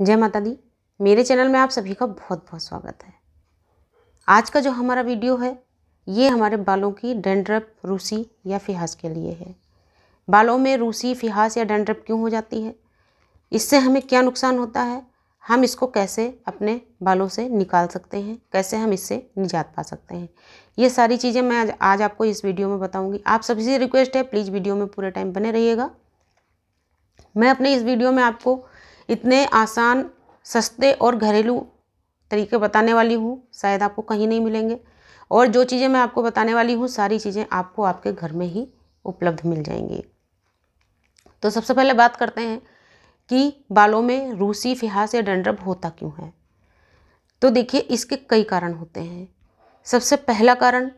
जय माता दी। मेरे चैनल में आप सभी का बहुत बहुत स्वागत है। आज का जो हमारा वीडियो है ये हमारे बालों की डैंड्रफ, रूसी या फिहास के लिए है। बालों में रूसी, फिहास या डैंड्रफ क्यों हो जाती है, इससे हमें क्या नुकसान होता है, हम इसको कैसे अपने बालों से निकाल सकते हैं, कैसे हम इससे निजात पा सकते हैं, ये सारी चीज़ें मैं आज आपको इस वीडियो में बताऊँगी। आप सभी से रिक्वेस्ट है प्लीज़ वीडियो में पूरे टाइम बने रहिएगा। मैं अपने इस वीडियो में आपको इतने आसान, सस्ते और घरेलू तरीके बताने वाली हूँ, शायद आपको कहीं नहीं मिलेंगे। और जो चीज़ें मैं आपको बताने वाली हूँ सारी चीज़ें आपको आपके घर में ही उपलब्ध मिल जाएंगी। तो सबसे पहले बात करते हैं कि बालों में रूसी, फिहास या डैंड्रफ होता क्यों है। तो देखिए, इसके कई कारण होते हैं। सबसे पहला कारण,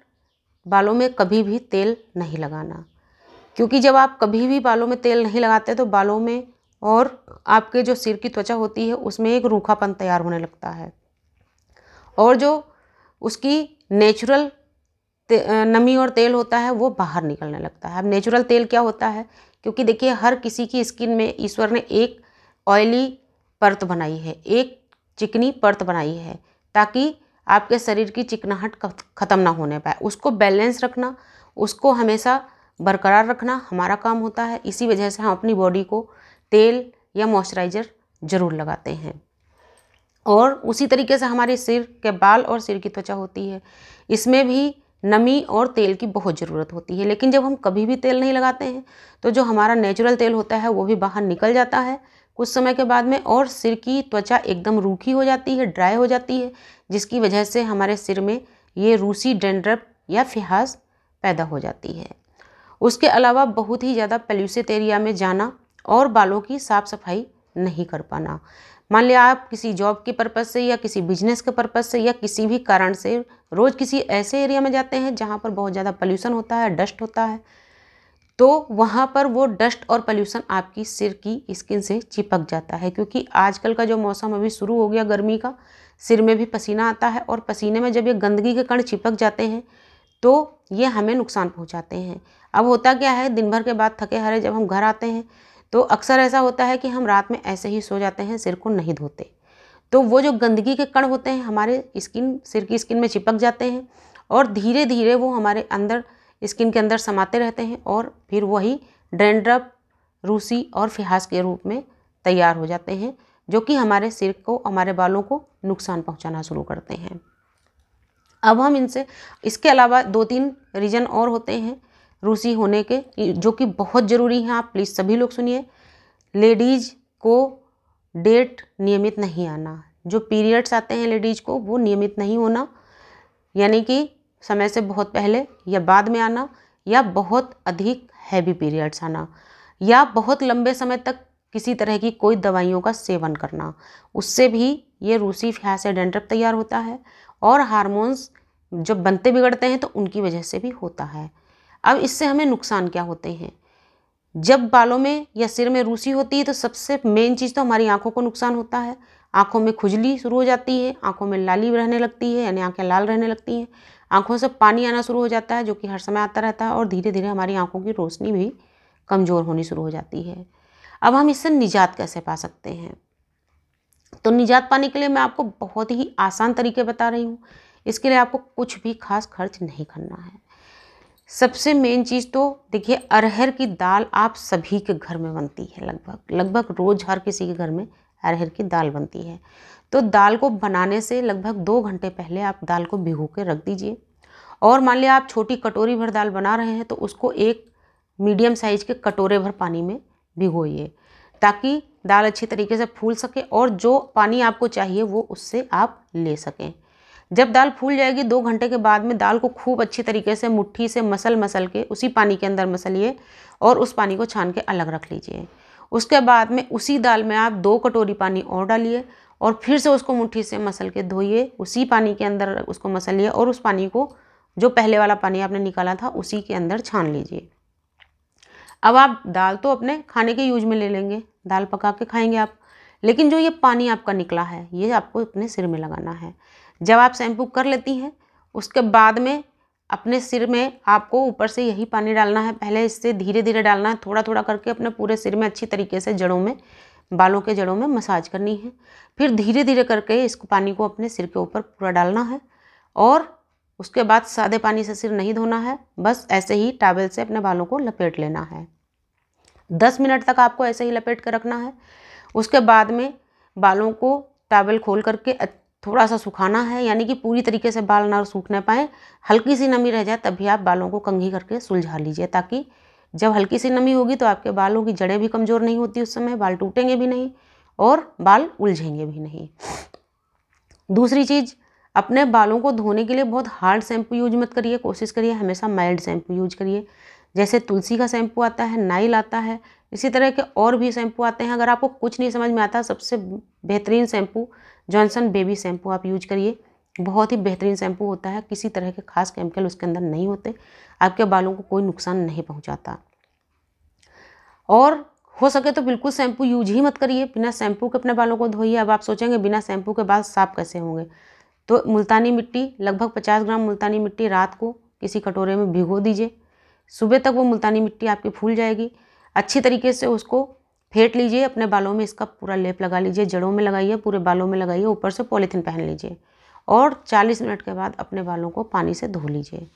बालों में कभी भी तेल नहीं लगाना। क्योंकि जब आप कभी भी बालों में तेल नहीं लगाते तो बालों में और आपके जो सिर की त्वचा होती है उसमें एक रूखापन तैयार होने लगता है और जो उसकी नेचुरल नमी और तेल होता है वो बाहर निकलने लगता है। अब नेचुरल तेल क्या होता है, क्योंकि देखिए हर किसी की स्किन में ईश्वर ने एक ऑयली परत बनाई है, एक चिकनी परत बनाई है, ताकि आपके शरीर की चिकनाहट ख़त्म ना होने पाए। उसको बैलेंस रखना, उसको हमेशा बरकरार रखना हमारा काम होता है। इसी वजह से हम अपनी बॉडी को तेल या मॉइस्चराइज़र ज़रूर लगाते हैं। और उसी तरीके से हमारे सिर के बाल और सिर की त्वचा होती है, इसमें भी नमी और तेल की बहुत ज़रूरत होती है। लेकिन जब हम कभी भी तेल नहीं लगाते हैं तो जो हमारा नेचुरल तेल होता है वो भी बाहर निकल जाता है कुछ समय के बाद में, और सिर की त्वचा एकदम रूखी हो जाती है, ड्राई हो जाती है, जिसकी वजह से हमारे सिर में ये रूसी, डैंड्रफ या फिहास पैदा हो जाती है। उसके अलावा बहुत ही ज़्यादा पॉल्यूटेड एरिया में जाना और बालों की साफ़ सफाई नहीं कर पाना। मान लिया आप किसी जॉब के पर्पज़ से या किसी बिजनेस के पर्पज़ से या किसी भी कारण से रोज़ किसी ऐसे एरिया में जाते हैं जहाँ पर बहुत ज़्यादा पॉल्यूशन होता है, डस्ट होता है, तो वहाँ पर वो डस्ट और पॉल्यूशन आपकी सिर की स्किन से चिपक जाता है। क्योंकि आजकल का जो मौसम अभी शुरू हो गया गर्मी का, सिर में भी पसीना आता है और पसीने में जब ये गंदगी के कण चिपक जाते हैं तो ये हमें नुकसान पहुंचाते हैं। अब होता क्या है, दिन भर के बाद थके हारे जब हम घर आते हैं तो अक्सर ऐसा होता है कि हम रात में ऐसे ही सो जाते हैं, सिर को नहीं धोते। तो वो जो गंदगी के कण होते हैं हमारे सिर की स्किन में चिपक जाते हैं और धीरे धीरे वो हमारे अंदर स्किन के अंदर समाते रहते हैं और फिर वही डैंड्रफ, रूसी और फिहास के रूप में तैयार हो जाते हैं, जो कि हमारे सिर को, हमारे बालों को नुकसान पहुँचाना शुरू करते हैं। अब हम इनसे, इसके अलावा 2-3 रीज़न और होते हैं रूसी होने के, जो कि बहुत ज़रूरी हैं। आप प्लीज़ सभी लोग सुनिए। लेडीज़ को डेट नियमित नहीं आना, जो पीरियड्स आते हैं लेडीज़ को वो नियमित नहीं होना, यानी कि समय से बहुत पहले या बाद में आना, या बहुत अधिक हैवी पीरियड्स आना, या बहुत लंबे समय तक किसी तरह की कोई दवाइयों का सेवन करना, उससे भी ये रूसी, फिहास या डैंड्रफ तैयार होता है। और हार्मोन्स जब बनते बिगड़ते हैं तो उनकी वजह से भी होता है। अब इससे हमें नुकसान क्या होते हैं, जब बालों में या सिर में रूसी होती है तो सबसे मेन चीज़ तो हमारी आंखों को नुकसान होता है। आंखों में खुजली शुरू हो जाती है, आंखों में लाली रहने लगती है, यानी आंखें लाल रहने लगती हैं, आंखों से पानी आना शुरू हो जाता है, जो कि हर समय आता रहता है, और धीरे धीरे हमारी आंखों की रोशनी भी कमज़ोर होनी शुरू हो जाती है। अब हम इससे निजात कैसे पा सकते हैं, तो निजात पाने के लिए मैं आपको बहुत ही आसान तरीके बता रही हूँ। इसके लिए आपको कुछ भी खास खर्च नहीं करना है। सबसे मेन चीज़ तो देखिए, अरहर की दाल आप सभी के घर में बनती है, लगभग रोज़ हर किसी के घर में अरहर की दाल बनती है। तो दाल को बनाने से लगभग 2 घंटे पहले आप दाल को भिगो के रख दीजिए। और मान लिया आप छोटी कटोरी भर दाल बना रहे हैं तो उसको एक मीडियम साइज़ के कटोरे भर पानी में भिगोइए, ताकि दाल अच्छी तरीके से फूल सके और जो पानी आपको चाहिए वो उससे आप ले सकें। जब दाल फूल जाएगी 2 घंटे के बाद में दाल को खूब अच्छी तरीके से मुट्ठी से मसल के उसी पानी के अंदर मसलिए और उस पानी को छान के अलग रख लीजिए। उसके बाद में उसी दाल में आप 2 कटोरी पानी और डालिए और फिर से उसको मुट्ठी से मसल के धोइए, उसी पानी के अंदर उसको मसलिए और उस पानी को, जो पहले वाला पानी आपने निकाला था, उसी के अंदर छान लीजिए। अब आप दाल तो अपने खाने के यूज में ले लेंगे, दाल पका के खाएंगे आप, लेकिन जो ये पानी आपका निकला है ये आपको अपने सिर में लगाना है। जब आप शैम्पू कर लेती हैं उसके बाद में अपने सिर में आपको ऊपर से यही पानी डालना है। पहले इससे धीरे धीरे डालना है, थोड़ा थोड़ा करके अपने पूरे सिर में अच्छी तरीके से जड़ों में बालों के जड़ों में मसाज करनी है। फिर धीरे धीरे करके इसको पानी को अपने सिर के ऊपर पूरा डालना है और उसके बाद सादे पानी से सिर नहीं धोना है, बस ऐसे ही टॉवेल से अपने बालों को लपेट लेना है। 10 मिनट तक आपको ऐसे ही लपेट कर रखना है। उसके बाद में बालों को टॉवेल खोल करके थोड़ा सा सुखाना है, यानी कि पूरी तरीके से बाल ना सूखने पाए, हल्की सी नमी रह जाए तभी आप बालों को कंघी करके सुलझा लीजिए, ताकि जब हल्की सी नमी होगी तो आपके बालों की जड़ें भी कमज़ोर नहीं होती, उस समय बाल टूटेंगे भी नहीं और बाल उलझेंगे भी नहीं। दूसरी चीज़, अपने बालों को धोने के लिए बहुत हार्ड शैम्पू यूज मत करिए, कोशिश करिए हमेशा माइल्ड शैम्पू यूज करिए। जैसे तुलसी का शैम्पू आता है, नाइल आता है, इसी तरह के और भी शैम्पू आते हैं। अगर आपको कुछ नहीं समझ में आता, सबसे बेहतरीन शैम्पू जॉनसन बेबी शैम्पू आप यूज करिए। बहुत ही बेहतरीन शैम्पू होता है, किसी तरह के खास केमिकल उसके अंदर नहीं होते, आपके बालों को कोई नुकसान नहीं पहुंचाता। और हो सके तो बिल्कुल शैम्पू यूज ही मत करिए, बिना शैम्पू के अपने बालों को धोइए। अब आप सोचेंगे बिना शैम्पू के बाल साफ कैसे होंगे, तो मुल्तानी मिट्टी, लगभग 50 ग्राम मुल्तानी मिट्टी रात को किसी कटोरे में भिगो दीजिए। सुबह तक वो मुल्तानी मिट्टी आपकी फूल जाएगी। अच्छी तरीके से उसको फेंट लीजिए, अपने बालों में इसका पूरा लेप लगा लीजिए, जड़ों में लगाइए, पूरे बालों में लगाइए, ऊपर से पॉलीथीन पहन लीजिए और 40 मिनट के बाद अपने बालों को पानी से धो लीजिए।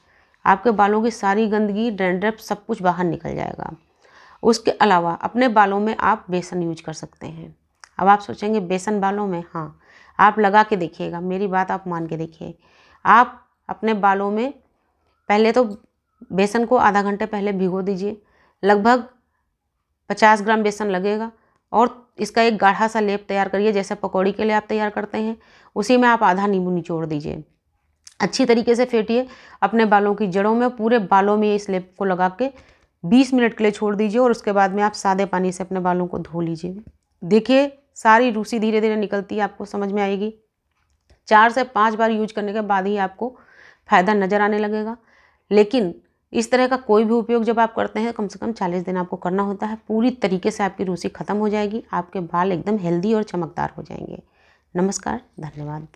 आपके बालों की सारी गंदगी, डैंड्रफ सब कुछ बाहर निकल जाएगा। उसके अलावा अपने बालों में आप बेसन यूज कर सकते हैं। अब आप सोचेंगे बेसन बालों में, हाँ, आप लगा के देखिएगा, मेरी बात आप मान के देखिए। आप अपने बालों में पहले तो बेसन को आधा घंटे पहले भिगो दीजिए, लगभग 50 ग्राम बेसन लगेगा और इसका एक गाढ़ा सा लेप तैयार करिए, जैसे पकौड़ी के लिए आप तैयार करते हैं। उसी में आप आधा नींबू निचोड़ दीजिए, अच्छी तरीके से फेंटिए अपने बालों की जड़ों में, पूरे बालों में इस लेप को लगा के 20 मिनट के लिए छोड़ दीजिए और उसके बाद में आप सादे पानी से अपने बालों को धो लीजिए। देखिए सारी रूसी धीरे धीरे निकलती है, आपको समझ में आएगी। 4 से 5 बार यूज करने के बाद ही आपको फ़ायदा नज़र आने लगेगा। लेकिन इस तरह का कोई भी उपयोग जब आप करते हैं, कम से कम 40 दिन आपको करना होता है। पूरी तरीके से आपकी रूसी ख़त्म हो जाएगी, आपके बाल एकदम हेल्दी और चमकदार हो जाएंगे। नमस्कार, धन्यवाद।